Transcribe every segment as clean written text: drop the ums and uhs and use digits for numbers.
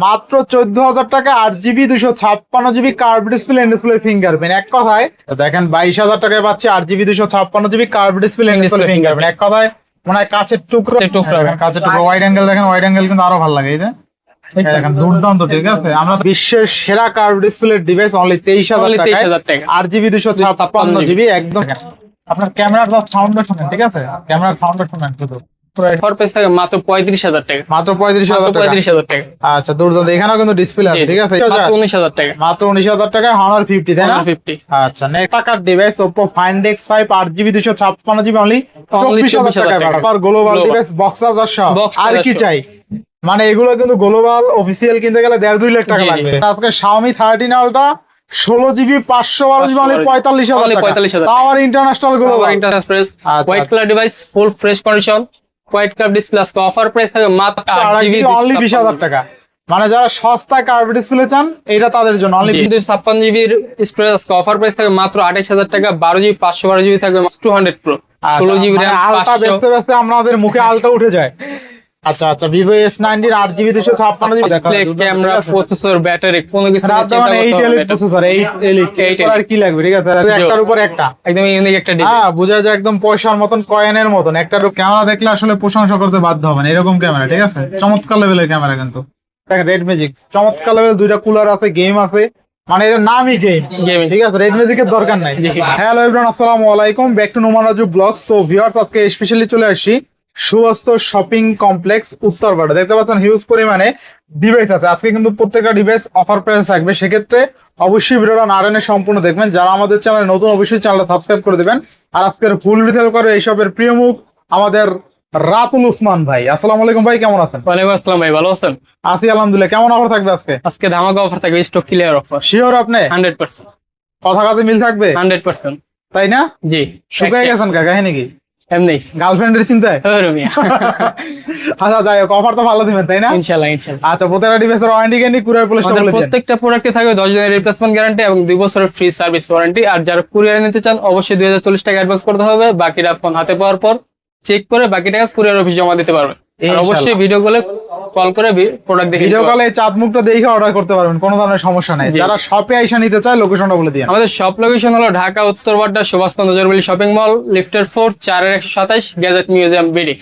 মাত্র 14,000 টাকা 8GB 256GB curve display display fingerprint. এক কথায় দেখেন 22,000 টাকায় পাচ্ছি 8GB 256GB curve display display fingerprint. এক কথায় মনে হয় কাঁচের টুকরো কাঁচের টুকরো। ওয়াইড অ্যাঙ্গেল দেখেন, ওয়াইড অ্যাঙ্গেল কিন্তু আরো ভালো লাগে। এই যে দেখেন দুর্দান্ত, ঠিক আছে। আমরা বিশ্বের সেরা কার্ভ ডিসপ্লে ডিভাইস অনলি 23,000 টাকা 8GB 256GB একদম। আপনার ক্যামেরার সাউন্ডটা শুনেন, ঠিক আছে, ক্যামেরার সাউন্ডটা শুনেন শুধু। মাত্র 35,000 টাকা, মাত্র 35,000 টাকা। আচ্ছা দুর্দান্ত। এখানেও কিন্তু ডিসপ্লে আছে, ঠিক আছে। 19,000 টাকা, মাত্র 19,000 টাকায় Honor 50, তাই না? 50। আচ্ছা নেক্সট টাকার device Oppo Find X5 8GB 256GB only 24,000 টাকা। আর গ্লোবাল ডিভাইস বক্স চার্জার সহ আর কি চাই। মানে এগুলো কিন্তু গ্লোবাল অফিসিয়াল কিনতে গেলে 1.5-2 লাখ টাকা লাগবে। আজকে Xiaomi 13 Ultra 16GB 512GB only 45,000 টাকা। আবার international global white colour device, full fresh condition, white colour display. আজকে অফার প্রাইস থাকে মাত্র 8GB অনলি 20,000 টাকা। মানে যারা সস্তায় কার্ভ ডিসপ্লে চান এটা তাদের জন্য অনলি 56GB স্টোরেজ। আজকে অফার প্রাইস থাকে মাত্র 28,000 টাকা। 12GB 512GB থাকবে 200 Pro, 16GB RAM। আলটা বেচতে বেচতে আমাদের মুখে আলটা উঠে যায়। আচ্ছা আচ্ছা, Vivo S90 8GB 256GB camera, processor, battery কোনো কিছু প্রসেসর 8 Elite আর কি লাগবে, ঠিক আছে। একটার উপর একটা একদম ইউনিক একটা ডিভাইস। হ্যাঁ, বোঝা যায় একদম পয়সার মতন, কয়েনের মতন। একটা ক্যামেরা দেখলে আসলে প্রশংসা করতে বাধ্য হবেন, এরকম ক্যামেরা, ঠিক আছে। চমৎকার লেভেলের ক্যামেরা কিন্তু। দেখেন রেড ম্যাজিক চমৎকার লেভেল, 2টা কুলার আছে, গেম আছে, মানে এর নামই গেম, ঠিক আছে। রেড ম্যাজিকের দরকার নাই। হ্যালো এভরিওয়ান, আসসালামু আলাইকুম, back to Noman Raju vlogs. তো ভিউয়ার্স, আজকে স্পেশালি চলে আসছি সুবাস্ত শপিং কমপ্লেক্স উত্তরপাড়া। দেখতে পাচ্ছেন হিউজ পরিমাণে ডিভাইস আছে। আজকে কিন্তু প্রত্যেকটা ডিভাইস অফার প্রাইস থাকবে, সেক্ষেত্রে অবশ্যই ভিডিওটা না টেনে সম্পূর্ণ দেখবেন। যারা আমাদের চ্যানেলে নতুন অবশ্যই চ্যানেলটা সাবস্ক্রাইব করে দিবেন। আর আজকের ফুল ডিটেল করে এইসবের প্রিয় মুখ আমাদের রাতুল উসমান ভাই। আসসালামু আলাইকুম ভাই, কেমন আছেন? ওয়ালাইকুম আসসালাম ভাই, ভালো আছেন? আছি আলহামদুলিল্লাহ। কেমন অফার থাকবে আজকে? আজকে ধামাকা অফার থাকবে, স্টক ক্লিয়ার অফার। শিওর আপনি? 100%। কথা কাজে মিল থাকবে 100%, তাই না? জি। শুকায় গেছেন কাহিনী কি? এমনি গার্লফ্রেন্ডের চিন্তায়? আচ্ছা যাই হোক, অফার তো ভালো দিবেন তাই না? ইনশাআল্লাহ ইনশাআল্লাহ। আচ্ছা, প্রত্যেকটা ডিভাইসের ওয়ারেন্টি গ্যারান্টি কুরিয়ার পুলিশটা বলে দেন। প্রত্যেকটা প্রোডাক্টে থাকবে 10 দিনের রিপ্লেসমেন্ট গ্যারান্টি এবং 2 বছরের ফ্রি সার্ভিস ওয়ারেন্টি। আর যারা কুরিয়ারে নিতে চান অবশ্যই 2040 টাকা অ্যাডভান্স করতে হবে। বাকিটা ফোন হাতে পাওয়ার পর চেক করে বাকি টাকা কুরিয়ার অফিসে জমা দিতে পারবেন। আর অবশ্যই ভিডিও কলে কল করে প্রোডাক্ট দেখে, ভিডিও কলে চাঁদ মুখটা দেখে অর্ডার করতে পারবেন, কোনো ধরনের সমস্যা নাই। যারা শপে আইসা নিতে চায় লোকেশনটা বলে দিন। আমাদের শপ লোকেশন হলো ঢাকা উত্তরবাড্ডা সুভাষ নজরুল শপিং মল, লিফটের 4 4-127 গ্যাজেট মিউজিয়াম বিডি।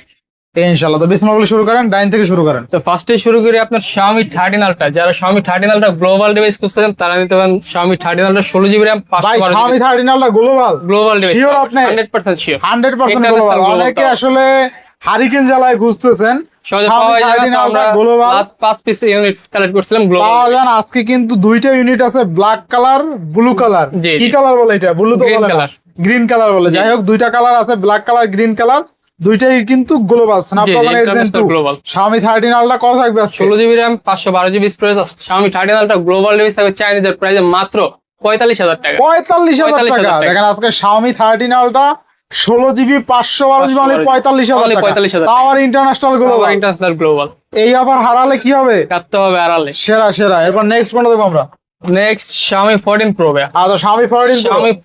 ইনশাআল্লাহ। তো বিসমিল্লাহ বলে শুরু করেন, ডাইন থেকে শুরু করেন। তো ফার্স্টে শুরু করি আপনার Xiaomi 13 Ultra। যারা Xiaomi 13 Ultra গ্লোবাল ডিভাইস খুঁজতেছেন তারা নিতে পারেন Xiaomi 13 Ultra 16GB RAM ভাই। Xiaomi 13 Ultra global device sure আপনি? 100% শিওর, 100% গ্লোবাল। অনেকে আসলে হারিকেন জ্বালায় খুঁজতেছেন, সহজে পাওয়া যাবে না। আমরা গ্লোবাল 5 পিস ইউনিট কালেক্ট করছিলাম গ্লোবাল পাওয়া যায় না। আজকে কিন্তু দুইটা ইউনিট আছে, ব্ল্যাক কালার, ব্লু কালার। কি কালার বলে এটা? ব্লু তো বলে না, গ্রিন কালার বলে। যাই হোক, দুইটা কালার আছে, ব্ল্যাক কালার, গ্রিন কালার, দুইটাই কিন্তু global. Snapdragon 8 Gen 2 Xiaomi 13 Ultra কত থাকবে আজকে? 16GB RAM 512GB storage. Xiaomi 13 Ultra global device থাকবে চাইনিজের প্রাইসে মাত্র 45,000 টাকা। 45,000 টাকা। দেখেন আজকে Xiaomi 13 Ultra 16GB 512GB only 45,000 টাকা। আবার ইন্টারন্যাশনাল গ্লোবাল। এই আবার হারালে কি হবে? কাটতে হবে আড়ালে। সেরা। এরপর নেক্সট কোনটা দেখব আমরা? Next Xiaomi 14 Pro। আচ্ছা, Xiaomi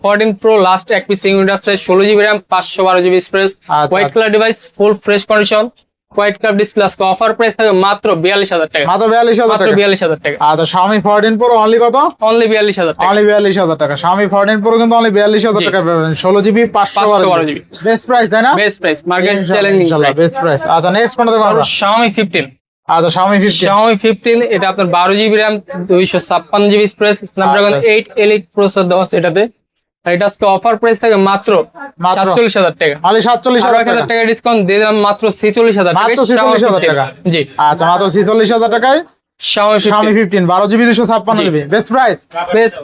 14 Pro লাস্ট এক পিস ইউনিট আছে, 16GB RAM 512GB storage, white colour device, full fresh condition, white colour display. আজকে অফার প্রাইস থাকবে মাত্র 42,000 টাকা। মাত্র 42,000 টাকা। আচ্ছা, Xiaomi 14 Pro অনলি কত? অনলি 42,000 টাকা। অনলি 42,000 টাকা। Xiaomi 14 Pro কিন্তু অনলি 42,000 টাকা পাবেন, 16GB 512GB। বেস্ট প্রাইস তাই না? Best price, market challenging price. Best price. আচ্ছা, নেক্সট কোনটা দেখব আমরা? Xiaomi 15। আচ্ছা, Xiaomi 15 এটা আপনার 12GB RAM 256GB storage, Snapdragon 8 Elite processor দেওয়া আছে এটাতে। এটা আজকে অফার প্রাইস থাকে মাত্র 47,000 টাকা। অনলি 47,000 টাকা ডিসকাউন্ট দিয়ে দিলাম মাত্র 46,000 টাকা। মাত্র 46,000 টাকা। জি। আচ্ছা, মাত্র 46,000 টাকায় Xiaomi 15 12GB 256GB। Best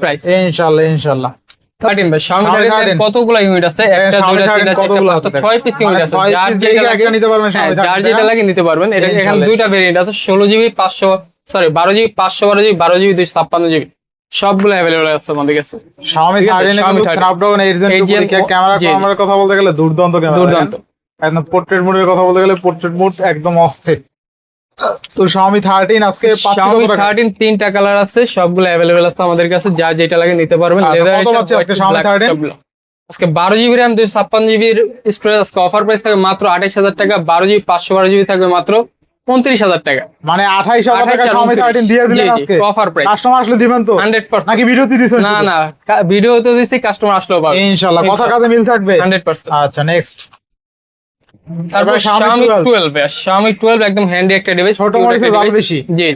price ইনশাআল্লাহ। 13 ভাই। Xiaomi 13 কতগুলো ইউনিট আছে? একটা, দুইটা, তিনটা, কতগুলো আছে? 6 পিস ইউনিট আছে। যার যেটা লাগে নিতে পারবেন, যার যেটা লাগে নিতে পারবেন। এটা এখানে দুইটা ভেরিয়েন্ট আছে, 16GB 12GB 512GB 256GB সবগুলো अवेलेबल আছে আমাদের কাছে। Xiaomi 13 এ কিন্তু Snapdragon 8 Gen 2 ক্যামেরার কথা বলতে গেলে দুর্দান্ত ক্যামেরা, দুর্দান্ত। একদম পোর্ট্রেট মোডের কথা বলতে গেলে পোর্ট্রেট মোড একদম অস্থির। তো Xiaomi 13 আজকে Xiaomi 13 তিনটা কালার আছে, সবগুলো अवेलेबल আছে আমাদের কাছে, যার যেটা লাগে নিতে পারবেন। কত পাচ্ছি আজকে Xiaomi 13? আজকে 12GB RAM 256GB স্টোরেজ। আজকে অফার প্রাইস থাকবে মাত্র 28,000 টাকা। 12GB 512GB থাকবে মাত্র 29,000 টাকা। মানে 28,000 টাকা Xiaomi 13 দিয়ে দিলেন আজকে। Offer price. কাস্টমার আসলে দিবেন তো 100%। নাকি ভিডিওতে দিছেন? না না, ভিডিও তো দিছি, কাস্টমার আসলেও পাবে ইনশাআল্লাহ। কথা কাজে মিল থাকবে 100%। আচ্ছা নেক্সট। তারপর Xiaomi 12 ভাই, Xiaomi 12 একদম হ্যান্ডি একটা ডিভাইস, ছোট মরিচে জাল বেশি। জি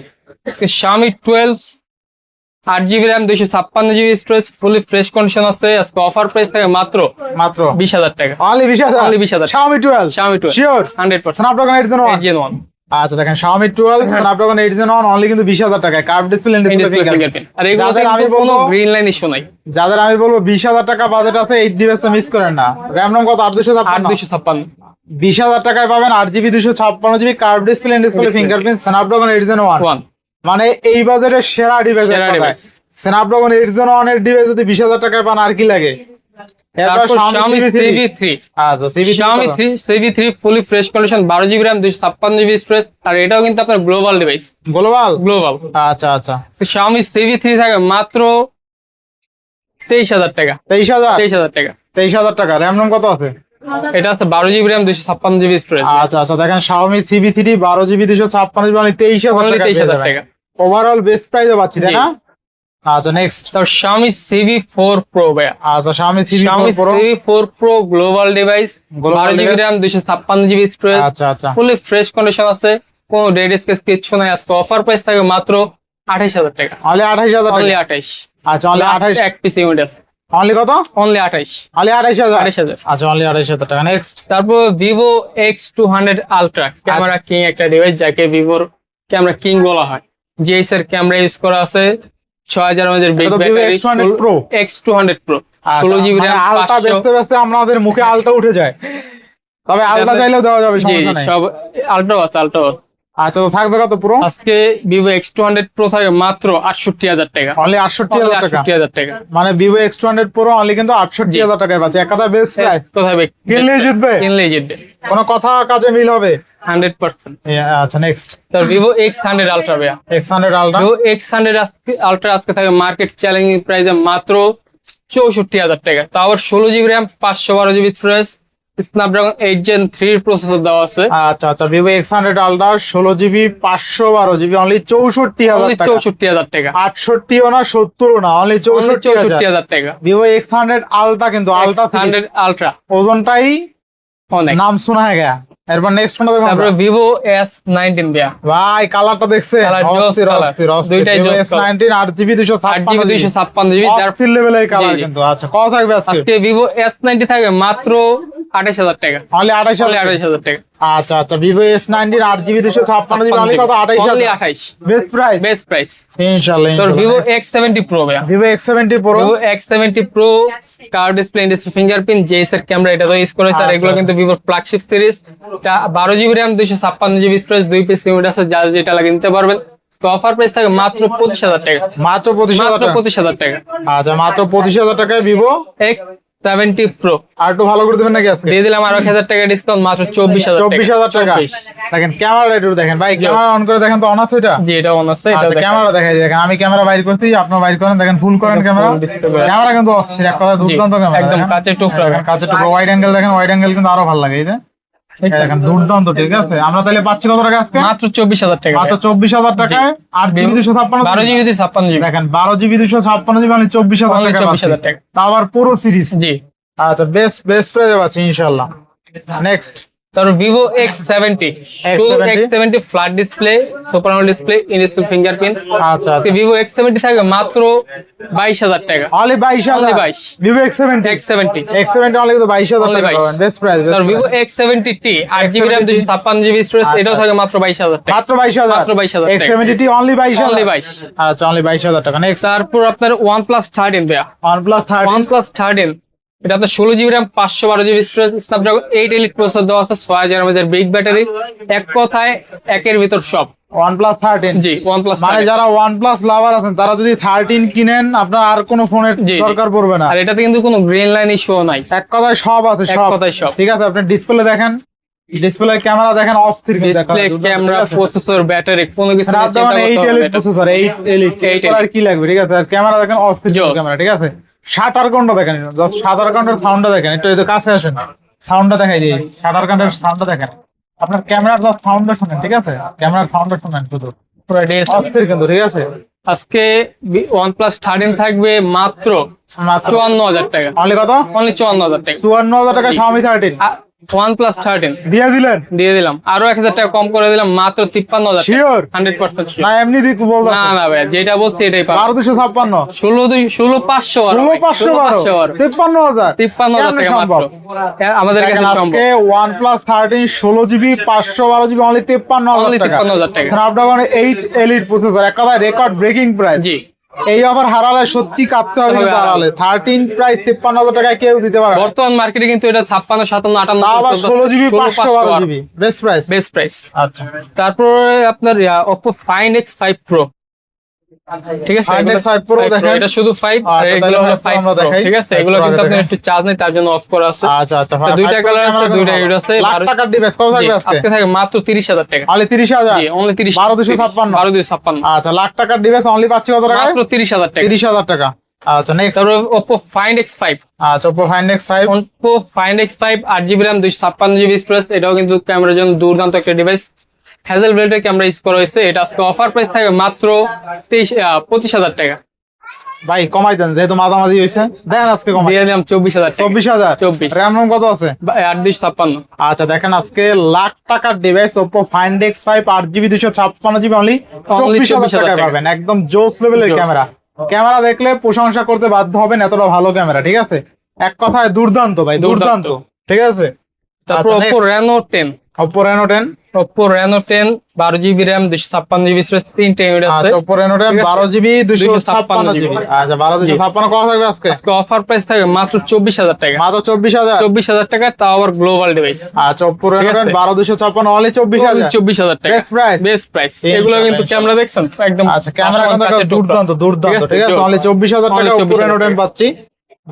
আজকে Xiaomi 12 8GB RAM 256GB storage, fully fresh condition আছে। আজকে অফার প্রাইস থাকে মাত্র 20,000 টাকা। Only 20,000। Only 20,000। Xiaomi 12 Xiaomi 12 sure 100%। Snapdragon 8 Gen 1। 8 Gen 1 আচ্ছা দেখেন Xiaomi 12 Snapdragon 8 Gen 1 অনলি কিন্তু 20,000 টাকায়, কার্ভ ডিসপ্লে ফিঙ্গারপ্রিন্ট। ফিঙ্গারপ্রিন্ট। আর এগুলোতে যাদের আমি কিন্তু কোনো বলবো গ্রিন লাইন ইস্যু নাই। যাদের আমি বলবো 20,000 টাকা বাজেট আছে এই ডিভাইসটা মিস করেন না। র‍্যাম রম কত? 8 256। 20,000 টাকায় পাবেন 8GB 256GB curve display fingerprint Snapdragon 8 Gen 1। মানে এই বাজারের সেরা ডিভাইস। Snapdragon 8 Gen 1 এর ডিভাইস যদি 20,000 টাকায় পান আর কি লাগে? তারপর Xiaomi CV3। আচ্ছা Xiaomi 3 fully fresh condition, 12GB RAM 256GB storage. আর এটাও কিন্তু আপনার গ্লোবাল ডিভাইস। গ্লোবাল। আচ্ছা আচ্ছা। Xiaomi CV3 থাকে মাত্র 23,000 টাকা। 23,000 টাকা। 23,000 টাকা। র‍্যাম রম কত আছে? এটা আছে 12GB RAM 256GB স্টোরেজ। আচ্ছা আচ্ছা দেখেন Xiaomi CV3 12GB 256GB মানে 23,000 টাকা। ওভারঅল বেস্ট প্রাইসে পাচ্ছি তাই না? আচ্ছা নেক্সট। তারপর Xiaomi CV4 Pro ভাই। আচ্ছা Xiaomi CV4 Pro global device, 12GB RAM 256GB storage. আচ্ছা আচ্ছা। ফুলি ফ্রেশ কন্ডিশন আছে, কোনো ডেড স্পেস কিছু নাই। আজকে অফার প্রাইস থাকে মাত্র 28,000 টাকা। অনলি 28,000 টাকা। অনলি 28। আচ্ছা অনলি 28 এক পিস ইউনিট আছে। অনলি কত? অনলি 28। অনলি 28,000। 28,000। আচ্ছা অনলি 28,000 টাকা। নেক্সট। তারপর Vivo X200 Ultra camera king একটা ডিভাইস, যাকে ভিভোর ক্যামেরা কিং বলা হয়। জিএস এর ক্যামেরা ইউজ করা আছে, 6000 mAh big battery. X200 Pro। X200 Pro 16GB RAM। আলটা বেচতে বেচতে আমাদের মুখে আলটা উঠে যায়, তবে আলটা চাইলেও দেওয়া যাবে, সমস্যা নাই। সব আলট্রা আছে। আচ্ছা তো থাকবে কত পুরো? আজকে Vivo X200 Pro থাকে মাত্র 68,000 টাকা। অনলি 68,000 টাকা। 68,000 টাকা। মানে Vivo X200 Pro অনলি কিন্তু 68,000 টাকায় পাচ্ছে। এক কথা বেস্ট প্রাইস। কোথায় কিনলেই জিতবে। কোনো কথা কাজে মিল হবে 100%। আচ্ছা নেক্সট। তো Vivo X100 Ultra ভাইয়া। X100 Ultra। Vivo X100 Ultra আজকে থাকে মার্কেট চ্যালেঞ্জিং প্রাইসে মাত্র 64,000 টাকা। তো আবার 16GB RAM 512GB storage, Snapdragon 8 Gen 3 processor দেওয়া আছে। আচ্ছা আচ্ছা Vivo X100 Ultra 16GB 512GB only 64,000 টাকা। 64,000 টাকা। 68 ও না 70 ও না, অনলি 64,000 টাকা। Vivo X100 Ultra কিন্তু আলট্রা সিরিজ, আলট্রা ওজনটাই অনেক, নাম শোনা হয়ে গয়া। এরপর নেক্সট কোনটা দেখব? তারপর Vivo S19 ভাইয়া। ভাই কালারটা দেখছেন? অস্থির। দুইটাই Vivo S19 8GB 256GB অস্থির লেভেলের কালার কিন্তু। আচ্ছা কত থাকবে আজকে? আজকে Vivo S90 থাকে মাত্র 28,000 টাকা। অনলি 28,000 টাকা। আচ্ছা আচ্ছা Vivo S19 8GB 256GB only কত? 28,000। বেস্ট প্রাইস ইনশাআল্লাহ। তো Vivo X70 Pro ভাইয়া। Vivo X70 Pro curve display, industry fingerprint, JS এর ক্যামেরা এটা তো ইউজ করেছে। আর এগুলো কিন্তু Vivo flagship series. 12GB RAM 256GB storage, 2 piece unit আছে, যা যেটা লাগে নিতে পারবেন। তো অফার প্রাইস থাকে মাত্র 25,000 টাকা। মাত্র 25,000 টাকা। আচ্ছা মাত্র 25,000 টাকায় Vivo X70 Pro। আর একটু ভালো করে দিবেন নাকি আজকে? দিয়ে দিলাম আর 1,000 টাকা ডিসকাউন্ট, মাত্র 24,000 টাকা। দেখেন ক্যামেরাটা একটু দেখেন ভাই, ক্যামেরা অন করে দেখেন তো অন আছে এটা? জি এটা অন আছে। আচ্ছা ক্যামেরা দেখাই দেখেন, আমি ক্যামেরা বাইর করছি, আপনারা বাইর করেন, দেখেন ফুল করেন ক্যামেরা। ক্যামেরা কিন্তু অস্থির, এক কথা দুর্দান্ত ক্যামেরা, একদম কাঁচের টুকরা। কাঁচের টুকরা। ওয়াইড অ্যাঙ্গেল দেখেন, ওয়াইড অ্যাঙ্গেল কিন্তু আরো ভালো লাগে। এই যে দেখেন দুর্দান্ত। ঠিক আছে আমরা তাহলে পাচ্ছি কত টাকা আজকে? মাত্র 24,000 টাকা। মাত্র 24,000 টাকায় 8GB 256, 12GB 256GB। দেখেন 12GB 256GB মানে 24,000 টাকা। তা আবার পুরো সিরিজ। জি আচ্ছা বেস্ট প্রাইসে পাচ্ছি ইনশাআল্লাহ। নেক্সট। তারপর Vivo X70 flat display, super AMOLED display, install fingerprint. আচ্ছা Vivo X70 থাকে মাত্র 22,000 টাকা। অনলি 22,000। Vivo X70 অনলি তো 22,000 টাকা পাবেন, বেস্ট প্রাইস। তারপর Vivo X70T 8GB RAM 256GB storage, এটাও থাকে মাত্র 22,000 টাকা। মাত্র 22,000 টাকা। X70T only 22,000। আচ্ছা অনলি 22,000 টাকা। নেক্সট। তারপর আপনার OnePlus 13 ভাইয়া। OnePlus 13 এটা আপনার 16GB RAM 512GB storage, Snapdragon 8 Elite processor দেওয়া আছে, 6000 mAh বিগ ব্যাটারি। এক কথায় একের ভিতর সব। OnePlus 13। জি OnePlus মানে যারা OnePlus লাভার আছেন তারা যদি 13 কিনেন আপনার আর কোনো ফোনের দরকার পড়বে না। আর এটাতে কিন্তু কোনো গ্রিন লাইন ইস্যু নাই। এক কথায় সব আছে, সব। ঠিক আছে আপনি ডিসপ্লে দেখেন, ডিসপ্লে ক্যামেরা দেখেন অস্থির। ডিসপ্লে ক্যামেরা প্রসেসর ব্যাটারি কোনো কিছু না, চিন্তা করতে হবে না। প্রসেসর 8 Elite আর কি লাগবে? ঠিক আছে আর ক্যামেরা দেখেন অস্থির ক্যামেরা। ঠিক আছে শাটার কাউন্টটা দেখেন, জাস্ট শাটার কাউন্টের সাউন্ডটা দেখেন। একটু কাছে আসেন, সাউন্ডটা দেখাই দিই। শাটার কাউন্টের সাউন্ডটা দেখেন আপনার ক্যামেরার সাউন্ডটা শুনেন, ঠিক আছে? ক্যামেরার সাউন্ডটা শুনেন শুধু, পুরো ডেস অস্থির কিন্তু, ঠিক আছে? আজকে OnePlus 13 থাকবে মাত্র মাত্র 54,000 টাকা, অনলি কত? অনলি 54,000 টাকা। 54,000 টাকা Xiaomi 13 OnePlus 13 দিয়ে দিলেন? দিয়ে দিলাম, আরো 1,000 টাকা কম করে দিলাম, মাত্র 53,000 টাকা। শিওর? 100% না sure। এমনি দিক বলতো? না না ভাই, যেটা বলছি এটাই পাবো। 12,256 16,500 16,512 53,000 53,000 কেমনে টাকা সম্ভব? মাত্র আমাদের দেখেন কাছে সম্ভব। আজকে OnePlus 13 16GB 512GB only 53,000 Only টাকা। 53,000 টাকা। Snapdragon 8 Elite প্রসেসর, এক কথায় রেকর্ড ব্রেকিং প্রাইস। জি, এই অফার হারালে সত্যি কাঁপতে হবে, কিন্তু হারালে 13 প্রাইস 53,000 টাকায় কেউ দিতে পারে না। বর্তমান মার্কেটে কিন্তু এটা 56, 57, তাও আবার 58 16GB 512GB best price. Best price. আচ্ছা, তারপরে আপনার Oppo Find X5 Pro, ঠিক আছে? Find এগুলো X5 Pro 5 দেখেন। এটা শুধু 5, আর আচ্ছা, এগুলো হলো তাহলে 5 আমরা Pro, দেখাই। ঠিক আছে? 5 এগুলো Pro কিন্তু আগে আপনার দেখেন। একটু চার্জ নেই, তার জন্য অফ করা আছে। আচ্ছা আচ্ছা, তো দুইটা কালার আছে, দুইটা ইউজ আছে। লাখ টাকার ডিভাইস কত জি, থাকবে আজকে? আজকে থাকে মাত্র 30,000 টাকা। অনলি 30,000? জি, অনলি 30, 12,256 12,256 আচ্ছা, লাখ টাকার ডিভাইস অনলি পাচ্ছি কত টাকায়? মাত্র 30,000 টাকা। 30,000 টাকা। আচ্ছা, নেক্সট। তারপর Oppo Find X5, আচ্ছা, Oppo Find X5 Oppo Find X5 8GB RAM 256GB storage, এটাও কিন্তু ক্যামেরার জন্য দুর্দান্ত একটা ডিভাইস। হ্যাজেল ব্লেডের ক্যামেরা ইউজ করা হয়েছে। এটা আজকে অফার প্রাইস থাকে মাত্র 25,000 টাকা। ভাই কমাই দেন, যেহেতু মাঝামাঝি হয়েছে, দেন আজকে কমাই। দিয়ে দিলাম 24,000 টাকা। 24,000? 24। র্যাম রোম কত আছে? 8,256। আচ্ছা, দেখেন আজকে লাখ টাকার device Oppo Find X5 8GB 256GB only 24,000 টাকায় টাকা। পাবেন। একদম জোস লেভেলের জোস। ক্যামেরা। ক্যামেরা দেখলে প্রশংসা করতে বাধ্য হবেন, এতটা ভালো ক্যামেরা, ঠিক আছে? এক কথায় দুর্দান্ত ভাই, দুর্দান্ত, ঠিক আছে? তারপর আচ্ছা, Oppo Reno 10, Oppo Reno 10 Oppo Reno 10 12GB RAM 256GB storage, 3টা ইউনিট আছে। আচ্ছা, Oppo Reno 10 ঠিক আছে? 12GB 256GB। আচ্ছা, 12,256 কত থাকবে আজকে? আজকে অফার প্রাইস থাকে মাত্র 24,000 টাকা। মাত্র 24,000? 24,000 টাকা, তাও আবার গ্লোবাল ডিভাইস। আচ্ছা, Oppo Reno ঠিক 10 আছে? 12,256 অনলি 24,000? 24,000 টাকা বেস্ট প্রাইস। Best price. ইনশাআল্লাহ, এগুলো কিন্তু ইনশাআল্লাহ। ক্যামেরা দেখছেন একদম। আচ্ছা, ক্যামেরা কিন্তু কাছের দুর্দান্ত, দুর্দান্ত, ঠিক আছে? জোস। অনলি 24,000 টাকা Only Oppo 24,000 Reno 10 টাকা। পাচ্ছি,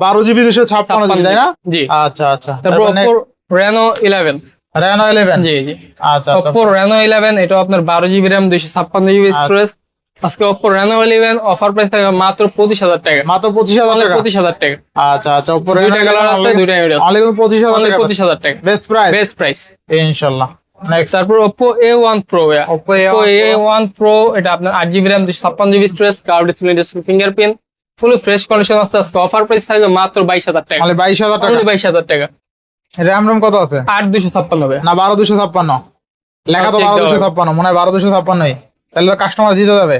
12GB 256GB, তাই না? জি। আচ্ছা আচ্ছা, তারপর তারপর Oppo next, Reno 11, Reno 11 জি জি, আচ্ছা আচ্ছা, Oppo Reno 11 এটা আপনার 12GB RAM 256GB আচ্ছা। স্টোরেজ। আজকে Oppo Reno 11 অফার প্রাইস থাকে মাত্র 25,000 টাকা। মাত্র 25,000 অনলি টাকা? 25,000 টাকা। আচ্ছা আচ্ছা, Oppo Reno দুইটা কালার আছে, দুইটা ইউনিট আছে। অনলি 25,000 অনলি টাকা? 25,000 টাকা বেস্ট প্রাইস, বেস্ট প্রাইস। ইনশাআল্লাহ। নেক্সট, তারপর Oppo A1 Pro, Oppo Oppo A1 A1 Pro এটা আপনার 8GB RAM 256GB storage, curve display, fingerprint, fully fresh condition আছে। আজকে অফার প্রাইস থাকবে মাত্র 22,000 টাকা। অনলি 22,000 টাকা? অনলি 22,000 টাকা। র্যাম রোম কত আছে? 8,256 হবে। না 12,256 লেখা তো, check দেওয়া 12,256 মনে হয় 12,256 তাহলে তো কাস্টমার জিতে যাবে।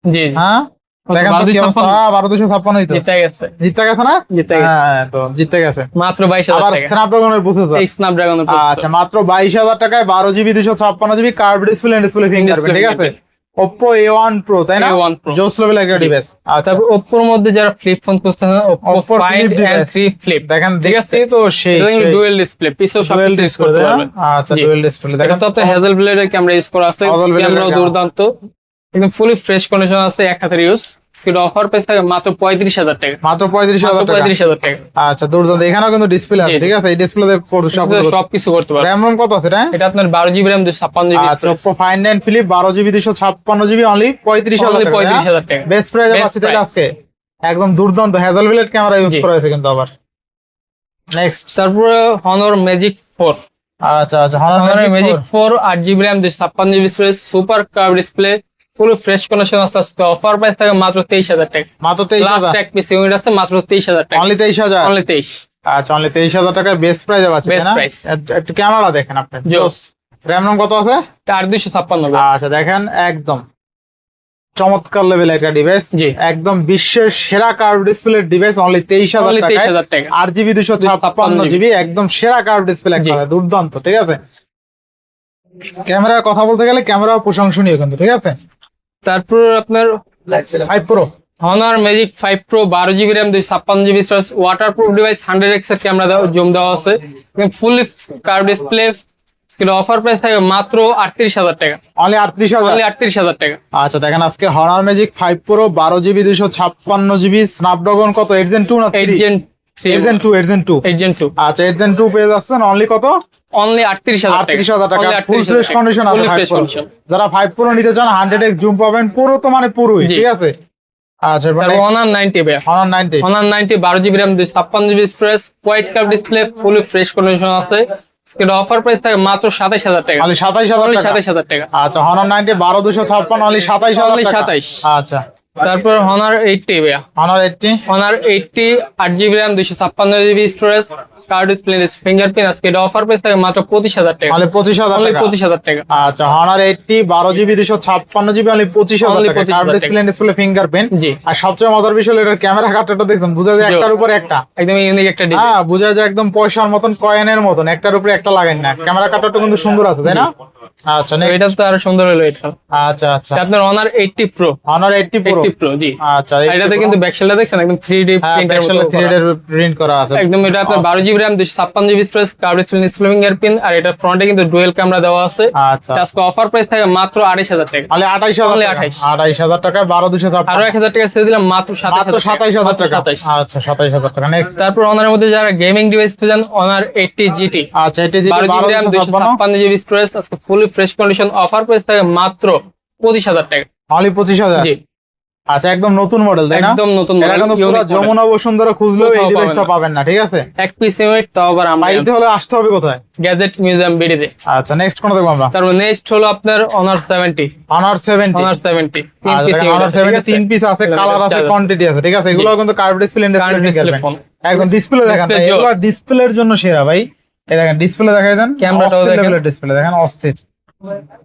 জি জি, হ্যাঁ, দেখেন তো কি অবস্থা। 12,256 তো জিতে গেছে, জিতে গেছে না? জিতে গেছে। হ্যাঁ, তো জিতে গেছে। মাত্র 22,000 আবার টাকা। স্ন্যাপড্রাগনের প্রসেসর। এই স্ন্যাপড্রাগনের আচ্ছা, মাত্র 22,000 টাকায় 12GB 256GB curve display fingerprint, ঠিক আছে? Oppo A1 Pro, তাই না? A1 Pro। জোস লেভেল একটা ডিভাইস। আচ্ছা, তারপর Oppo-র মধ্যে যারা ফ্লিপ ফোন খুঁজতেছেন, Oppo Oppo Find flip device। N3 Flip, দেখেন ঠিক আছে? দেখতেই তো সেই ডুয়াল ডিসপ্লে, পিছও সব ডুয়াল ইউজ ডিসপ্লে, করতে পারবেন। আচ্ছা, জি। ডুয়াল ডিসপ্লে এটা দেখেন তো আপনার হ্যাজেল ব্লেডের ক্যামেরা ইউজ করা আছে, Hazel blade এর ক্যামেরা camera। দুর্দান্ত, একদম ফুলি ফ্রেশ কন্ডিশন আছে, এক হাতের ইউজ। সেটা অফার প্রাইস থাকে মাত্র 35,000 টাকা। মাত্র 35,000 টাকা। 35,000 টাকা। আচ্ছা, দুর্দান্ত। এখানেও কিন্তু ডিসপ্লে আছে, জি। ঠিক আছে? এই ডিসপ্লেতে সবকিছু করতে পারবেন। র্যাম রোম কত আছে এটা? এটা আপনার 12GB RAM 256GB আচ্ছা, Oppo Find N Flip 12GB 256GB only 35,000 টাকা। 35,000 টাকা। বেস্ট প্রাইসে Best পাচ্ছি তাহলে price। আজকে। একদম দুর্দান্ত হ্যাজেল ব্লেড ক্যামেরা ইউজ জি। করা হয়েছে কিন্তু আবার। নেক্সট, তারপরে Honor Magic 4, আচ্ছা আচ্ছা, Honor Honor Magic Magic 4 4 8GB RAM 256GB storage, super curve display, full fresh condition আছে। আজকে অফার প্রাইস থাকে মাত্র 23,000 টাকা। মাত্র লাস্ট 23,000? এক পিস ইউনিট আছে, মাত্র 23,000 টাকা। অনলি 23,000? অনলি 23। আচ্ছা, অনলি 23,000 টাকায় বেস্ট প্রাইসে পাচ্ছি, তাই Best না? price। একটু ক্যামেরা দেখেন আপনি। জোস। র্যাম রোম কত আছে? 8,256 আচ্ছা, দেখেন একদম চমৎকার লেভেল একটা ডিভাইস, জি। একদম বিশ্বের সেরা curve display device only 23,000 only টাকায় 23,000 টাকা। 8GB 256GB একদম সেরা কার্ভ ডিসপ্লে, জি। দুর্দান্ত, ঠিক আছে? ক্যামেরার কথা বলতে গেলে ক্যামেরাও প্রশংসনীয় কিন্তু, ঠিক আছে? তারপর আপনার 5 Pro Honor Magic 5 Pro 12GB RAM 256GB storage, waterproof device, 100x এর ক্যামেরা জুম দেওয়া আছে, ফুলি কার্ভ ডিসপ্লে। সেটা অফার প্রাইস থাকে মাত্র 38,000 টাকা। অনলি 38,000? অনলি 38,000 টাকা। আচ্ছা, দেখেন আজকে Honor Magic 5 Pro 12GB 256GB Snapdragon কত 8 Gen 2 না 3? 8 Gen 8 Gen 2, 8 Gen 2। 8 Gen 2 আচ্ছা, 8 Gen 2 পেয়ে যাচ্ছেন অনলি কত? অনলি 38,000 টাকা। 38,000 টাকা। Only ফুল 38,000 ফ্রেশ টাকা। কন্ডিশন আছে Fully 5 fresh Pro। condition। যারা 5 Pro নিতে চান 100x জুম পাবেন, পুরো তো মানে পুরোই, জি। ঠিক আছে? আচ্ছা, তারপর Honor 90 ভাই, Honor 90 Honor 90 12GB RAM 256GB storage, white curve display, fully fresh condition আছে, এটা অফার প্রাইস থাকে মাত্র 27000 টাকা। খালি 27000 টাকা। 27000 টাকা। আচ্ছা Honor 90 12256 অনলি 27000 Only টাকা। 27। আচ্ছা তারপর Honor 80 ভাইয়া। Honor 80 Honor 80 8GB RAM 256GB storage, card display, fingerprint. আজকে এটা অফার প্রাইস থাকে মাত্র 25000 টাকা। খালি 25000 Only টাকা। 25000 টাকা। আচ্ছা Honor 80 12GB 256GB only 25000 Only টাকা। Card 25000 display fingerprint. জি। আর সবচেয়ে মজার বিষয় হলো এটার ক্যামেরা কাটটা দেখছেন, বোঝা যায় একটার উপর একটা। একদম ইউনিক একটা ডিজাইন। হ্যাঁ বোঝা যায় একদম পয়সার মতন, কয়েনের মতন, একটার উপরে একটা লাগান না। ক্যামেরা কাটটা কিন্তু সুন্দর আছে তাই না? আচ্ছা তো next। এটা তো আরো সুন্দর হলো এটা। আচ্ছা আচ্ছা আপনার Honor 80 Pro। Honor 80 Pro। 80 Pro জি। আচ্ছা আর এটাতে কিন্তু ব্যাকশেলটা দেখছেন একদম 3D প্রিন্টের মতো করা। 3D প্রিন্ট করা আছে একদম। এটা আপনার 12GB RAM 256GB storage, card display, fingerprint. আর এটা ফ্রন্টে কিন্তু ডুয়াল ক্যামেরা দেওয়া আছে। আচ্ছা আজকে অফার প্রাইস থাকে মাত্র 28000 টাকা। তাহলে 28000 Only টাকা। 28 28000 টাকায় 12256 আরো 1000 টাকা ছেড়ে দিলাম মাত্র মাত্র 27000 27000 টাকা। 27। আচ্ছা 27000 টাকা। নেক্সট। তারপর Honor এর মধ্যে যারা গেমিং ডিভাইস খুঁজেন Honor 80 GT আচ্ছা এটা যে 12GB RAM 12256 256GB স্টোরেজ, আজকে fully fresh condition, offer price থাকে মাত্র 25000 টাকা। অনলি 25000। জি আচ্ছা একদম নতুন মডেল তাই না? একদম নতুন এটা কিন্তু পুরো যমুনা বসুন্ধরা খুঁজলেও এই কোথাও ডিভাইসটা পাবেন পাবেন না, ঠিক আছে? এক পিস ইউনিট, তাও আবার আমরা পাইতে হলে আসতে হবে কোথায়? গ্যাজেট মিউজিয়াম বিডিতে। আচ্ছা নেক্সট কোন দেখব আমরা? তারপর নেক্সট হলো আপনার Honor 70। Honor 70। Honor 70 তিন আচ্ছা পিস দেখেন Honor 70 তিন পিস আছে, কালার আছে, কোয়ান্টিটি আছে, ঠিক আছে? এগুলো কিন্তু কার্ভ ডিসপ্লে ডিসপ্লে ফোন। একদম ডিসপ্লে দেখেন, Display তাই এগুলো জোস। ডিসপ্লের জন্য সেরা ভাই। এই দেখেন ডিসপ্লে দেখাই দেন, ক্যামেরাটাও দেখেন। লেভেলের ডিসপ্লে দেখেন, অস্থির।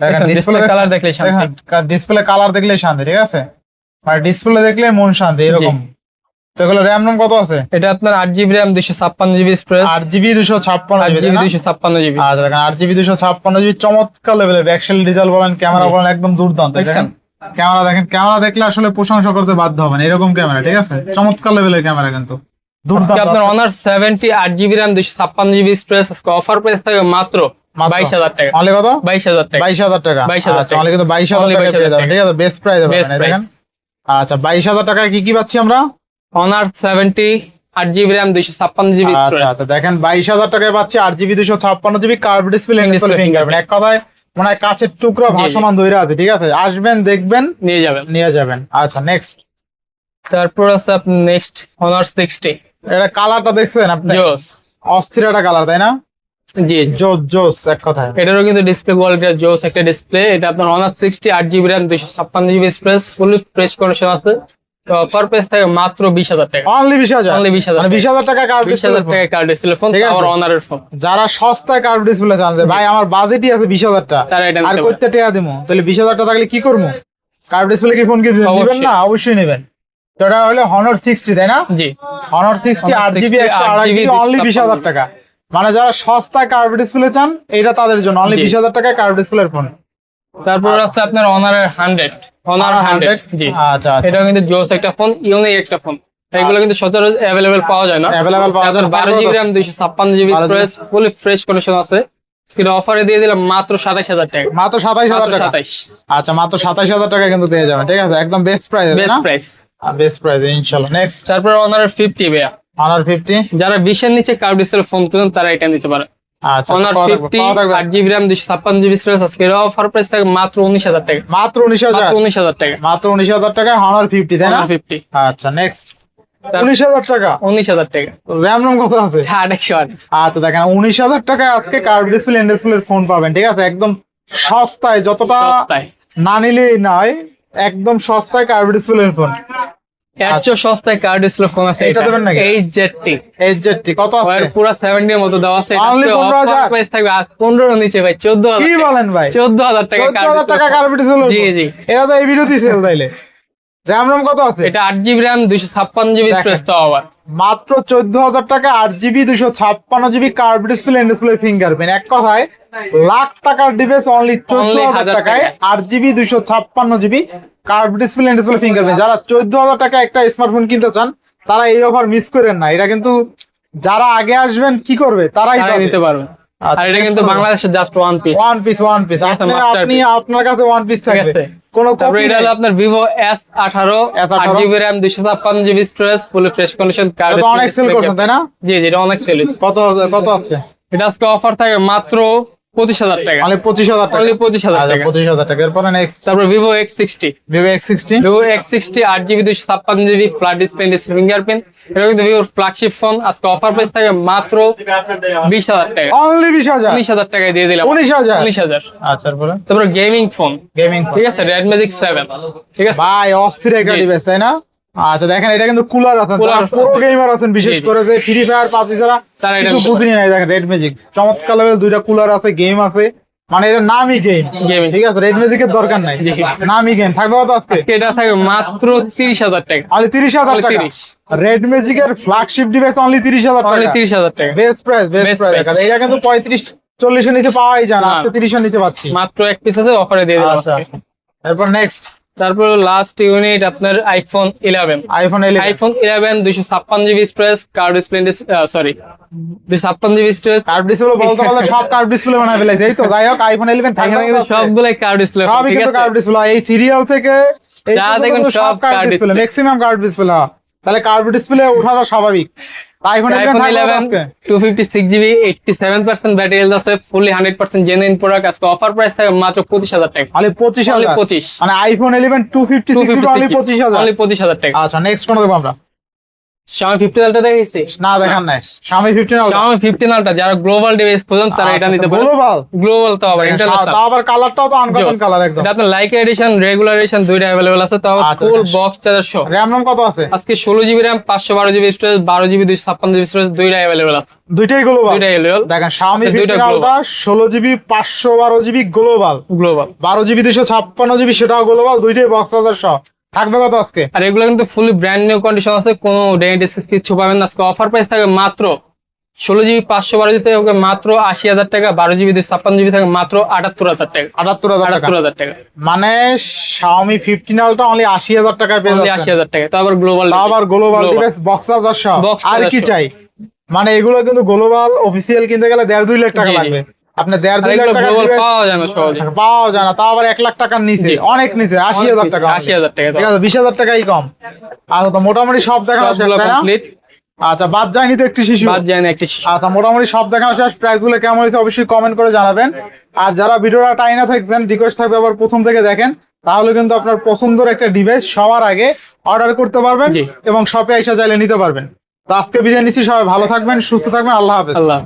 দেখেন ডিসপ্লে ডিসপ্লে কালার দেখলে শান্তি। ডিসপ্লে কালার দেখলে শান্তি, ঠিক আছে? আর ডিসপ্লে দেখলে মন শান্তি এরকম। তো এগুলো র‍্যাম নাম কত আছে? এটা আপনার 8GB RAM 256GB storage, 8GB 256GB 8GB 256GB। আচ্ছা দেখেন 8GB 256GB চমৎকার লেভেলের ব্যাকশেল ডিজাইন বলেন, ক্যামেরা বলেন একদম দুর্দান্ত। দেখেন ক্যামেরা দেখেন, ক্যামেরা দেখলে আসলে প্রশংসা করতে বাধ্য হবেন, এরকম ক্যামেরা, ঠিক আছে? চমৎকার লেভেলের ক্যামেরা কিন্তু আজকে দুর্দান্ত। আপনার Honor 70 8GB RAM 256GB storage, আজকে অফার প্রাইস থাকে মাত্র 22000 টাকা। অনলি কত? 22000 টাকা। 22000 টাকা। 22000 আচ্ছা অনলি কিন্তু 22000 Only টাকা পেয়ে 22,000 যাবেন, ঠিক আছে? বেস্ট প্রাইস Best দেখেন। price। আচ্ছা 22000 টাকায় কি কি পাচ্ছি আমরা? Honor 70 8GB RAM 256GB আচ্ছা স্টোরেজ। আচ্ছা দেখেন 22000 টাকায় পাচ্ছি 8GB 256GB curve display fingerprint. এক কথায় মনে হয় কাচের টুকরো ভাসমান দইরা আছে, ঠিক আছে? আসবেন দেখবেন নিয়ে যাবেন। নিয়ে যাবেন। আচ্ছা নেক্সট। তারপর আছে আপনার নেক্সট Honor 60 এটা কালারটা দেখছেন আপনি? জোস। অস্থির একটা কালার তাই না? জি জোস জোস এক কথায়। এটারও কিন্তু ডিসপ্লে কোয়ালিটি জোস একটা ডিসপ্লে। এটা আপনার Honor 60 8GB RAM 256GB storage, fully fresh condition আছে। তো অফার প্রাইস থাকে মাত্র 20000 টাকা। অনলি 20000। Only 20000 মানে 20000 টাকা কার্ভ 20000 ডিসপ্লে। টাকা কার্ড ডিসপ্লে ফোন, ঠিক আছে। আর Honor এর ফোন। যারা সস্তায় কার্ভ ডিসপ্লে চান যে ভাই আমার বাজেটই আছে 20000 টাকা, তারা এটা আর নিতে কইতে টাকা দিমু, তাহলে 20000 টাকা থাকলে কি করবো? কার্ভ ডিসপ্লে কি ফোন কি নেবেন অবশ্যই। না? অবশ্যই নেবেন। তো এটা হলো Honor 60 তাই না? জি Honor 60 Honor 8GB 60 128GB only 20000 টাকা। মানে যারা সস্তায় কার্ভ ডিসপ্লে চান এটা তাদের জন্য অনলি জি। 20000 টাকায় কার্ভ ডিসপ্লের ফোন। তারপর আছে আপনার Honor এর 100 Honor 100 জি। আচ্ছা আচ্ছা এটাও কিন্তু জোস একটা ফোন, ইউনিক একটা ফোন। এগুলো কিন্তু সচরাচর অ্যাভেলেবেল পাওয়া যায় না। অ্যাভেলেবল পাওয়া যায় না। 12GB RAM 256GB storage, fully fresh condition আছে। স্ক্রিন অফারে দিয়ে দিলাম মাত্র 27000 টাকা। মাত্র 27000 টাকা। 27 আচ্ছা মাত্র 27000 টাকা কিন্তু পেয়ে যাবেন, ঠিক আছে? একদম বেস্ট প্রাইস তাই না? Best price. বেস্ট প্রাইস ইনশাআল্লাহ। নেক্সট তারপর Honor 50 ভাইয়া। Honor 50। যারা 20 এর নিচে কার্ভ ডিসপ্লে ফোন কিনুন তারা এটা নিতে পারে। আচ্ছা Honor 50 8GB RAM 256GB storage, আজকে অফার প্রাইস থাকে মাত্র 19000 টাকা। মাত্র 19000। 19000 টাকা। মাত্র 19000 টাকায় Honor 50 তাই না? Honor 50 আচ্ছা নেক্সট। 19000 টাকা। 19000 টাকা। র‍্যাম রম কত আছে? 828। আচ্ছা দেখেন 19000 টাকায় আজকে কার্ভ ডিসপ্লে এন্ড ডিসপ্লের ফোন পাবেন, ঠিক আছে? একদম সস্তায়, যতটা সস্তায়। না নিলেই নয়, একদম সস্তায় কার্ভ ডিসপ্লের ফোন। এর চেয়ে সস্তায় কার্ভ ডিসপ্লে ফোন আছে। এটা দেবেন নাকি? HZT HZT কত আছে? ওর পুরো 70 এর মতো দেওয়া আছে। Only 15,000? অফার প্রাইস থাকবে 15 এর নিচে ভাই, 14000 কি বলেন ভাই? 14000 টাকা 14000 টাকা কার্ভ ডিসপ্লে। জি জি। এটা তো এই ভিডিওতেই সেল তাইলে। র‍্যাম রম কত আছে? এটা 8GB RAM 256GB স্টোরেজ তো আবার মাত্র 14000 টাকা 8GB 256GB curve display and display fingerprint. এক কথায় লাখ টাকার ডিভাইস অনলি 14000 টাকায় 8GB 256GB curve display and display fingerprint. যারা 14000 টাকা একটা স্মার্টফোন কিনতে চান তারা এই অফার মিস করেন না। এটা কিন্তু যারা আগে আসবেন কি করবে তারাই তারা পাবে। নিতে পারবে। আর এটা কিন্তু বাংলাদেশের just one piece. One piece আপনি আপনার কাছে ওয়ান পিস থাকবে, কোনো তারপরে কপি এটা হলো আপনার Vivo S18 8GB RAM 256GB storage, full fresh condition card. এটা তো অনেক সেল করছেন তাই না? জি জি, এটা অনেক সেল। কত কত আছে? এটা আজকে অফার থাকে মাত্র 25,000 টাকা, মানে 25,000 টাকা, অনলি 25,000 টাকা। 25,000 টাকা। এরপরে নেক্সট তারপর Vivo X60, Vivo X60 8GB 256GB flat display fingerprint. এটা কিন্তু ভিভোর ফ্ল্যাগশিপ ফোন। আজকে অফার প্রাইস থাকে মাত্র 20,000 টাকা, অনলি 20,000, 19,000 টাকায় দিয়ে দিলাম। 19,000। 19,000। আচ্ছা এরপরে তারপর গেমিং ফোন, গেমিং ঠিক আছে, Red Magic 7, ঠিক আছে। ভাই অস্থির একটা জি। ডিভাইস তাই না? আচ্ছা দেখেন এটা কিন্তু কুলার আছে, Cooler যারা প্রো গেমার আছেন বিশেষ জি, জি। করে যে ফ্রি ফায়ার পাবজি ছাড়া তারা এটা কিছু নিতে বুঝিনি নাই। দেখেন রেড ম্যাজিক চমৎকার লেভেল, দুইটা কুলার আছে, গেম আছে, মানে এটা নামই গেম। Gaming। ঠিক আছে, রেড ম্যাজিকের দরকার নাই, জি। নামই গেম। থাকবে কত আজকে? আজকে এটা থাকে মাত্র 30,000 টাকা, অনলি 30,000 Only টাকা। 30। রেড ম্যাজিকের ফ্ল্যাগশিপ ডিভাইস অনলি 30,000 অনলি টাকা। 30,000 টাকা, best price, best Best price. price। এটা কিন্তু 35-40 এর নিচে পাওয়াই যায় না, না। আজকে 30 এর নিচে পাচ্ছি। মাত্র এক পিস আছে, অফারে দিয়ে দিলাম আচ্ছা আজকে। এরপর নেক্সট তারপর লাস্ট ইউনিট আপনার iPhone 11, iPhone 11 iPhone 11 256GB storage, card display, sorry 256GB storage. Curve display বলতে বলতে সব কার্ভ ডিসপ্লে বানায় ফেলেছে। এই তো যাই হোক আইফোন 11 থাকবে এখানে কিন্তু সবগুলাই কার্ড ডিসপ্লে, সবই ঠিক কিন্তু আছে। কার্ভ ডিসপ্লে, এই সিরিয়াল থেকে এই যা পর্যন্ত দেখবেন কিন্তু সব curve curved display, display। Maximum curve display. তাহলে কার্ভ ডিসপ্লে ওঠাটা স্বাভাবিক। আইফোন 11 আইফোন থাকবে 11 আজকে 256GB 87% ব্যাটারি হেলথ আছে, ফুললি 100% জেনুইন প্রোডাক্ট। আজকে অফার প্রাইস থাকে মাত্র 25,000 টাকা, অনলি অনলি 25,000, 25, মানে আইফোন 11 256 অনলি 25,000। অনলি 25,000 টাকা। আচ্ছা নেক্সট কোন দেখব আমরা? Xiaomi 15 আলট্রা দেখাইছি, না দেখান নাই, Xiaomi 15 আলট্রা। Xiaomi 15 আলট্রা যারা গ্লোবাল ডিভাইস খোঁজেন তারা এটা নিতে পারেন। গ্লোবাল, গ্লোবাল তো আবার ইন্টারন্যাশনাল, তাও আবার কালারটাও তো আনকমন কালার একদম। এটা আপনার লাইক এডিশন, রেগুলার এডিশন দুইটা अवेलेबल আছে, তাও আচ্ছা, ফুল আচ্ছা। বক্স চার্জার সহ। র‍্যাম রম কত আছে? আজকে 16GB RAM 512GB storage, 12GB 256GB storage দুইটা अवेलेबल আছে, দুইটাই গ্লোবাল। দুইটা अवेलेबल। দেখেন Xiaomi আচ্ছা, দুইটা 15 ultra 16GB 512GB global, global. 12GB 256GB সেটাও গ্লোবাল, দুইটাই বক্স চার্জার সহ। থাকবে কত আজকে? আর এগুলো কিন্তু ফুলি ব্র্যান্ড নিউ কন্ডিশন আছে, কোনো ডেন্ট স্কেচ কিছু পাবেন না। আজকে অফার প্রাইস থাকে মাত্র 16GB 512GB থেকে মাত্র 80,000 টাকা, 12GB 256GB থাকে মাত্র 78,000 টাকা, 78,000 টাকা। 78,000 টাকা, মানে Xiaomi 15 আলট্রা অনলি 80,000 টাকায় পেয়ে অনলি যাচ্ছেন। 80,000 টাকা। তো আবার গ্লোবাল, তাও আবার গ্লোবাল ডিভাইস বক্স চার্জার সহ। Box আর charger কি সহ। চাই? মানে এগুলো কিন্তু গ্লোবাল অফিসিয়াল কিনতে গেলে 1.5-2 লাখ টাকা জি, জি। লাগবে। আপনি 1.5-2 লাখ এগুলো টাকা গ্লোবাল ডিভাইস পাওয়া যায় না সহজে, পাওয়া যায় না, তাও আবার 1 লাখ টাকার নিচে, জি। অনেক নিচে, 80,000 টাকা। 80,000 টাকা। ঠিক আছে, 20,000 টাকাই কম। আচ্ছা তো মোটামুটি সব দেখানো শেষ সবগুলো তাই না? কমপ্লিট, আচ্ছা বাদ যায়নি তো একটি শিশু? বাদ যায় না একটি শিশু। আচ্ছা মোটামুটি সব দেখানো শেষ। প্রাইস গুলো কেমন হয়েছে অবশ্যই কমেন্ট করে জানাবেন। আর যারা ভিডিওটা টাইনা থাকছেন রিকোয়েস্ট থাকবে আবার প্রথম থেকে দেখেন, তাহলে কিন্তু আপনার পছন্দের একটা ডিভাইস সবার আগে অর্ডার করতে পারবেন জি। এবং শপে এসে চাইলে নিতে পারবেন। তো আজকে বিদায় নিচ্ছি, সবাই ভালো থাকবেন, সুস্থ থাকবেন, আল্লাহ হাফেজ। আল্লাহ।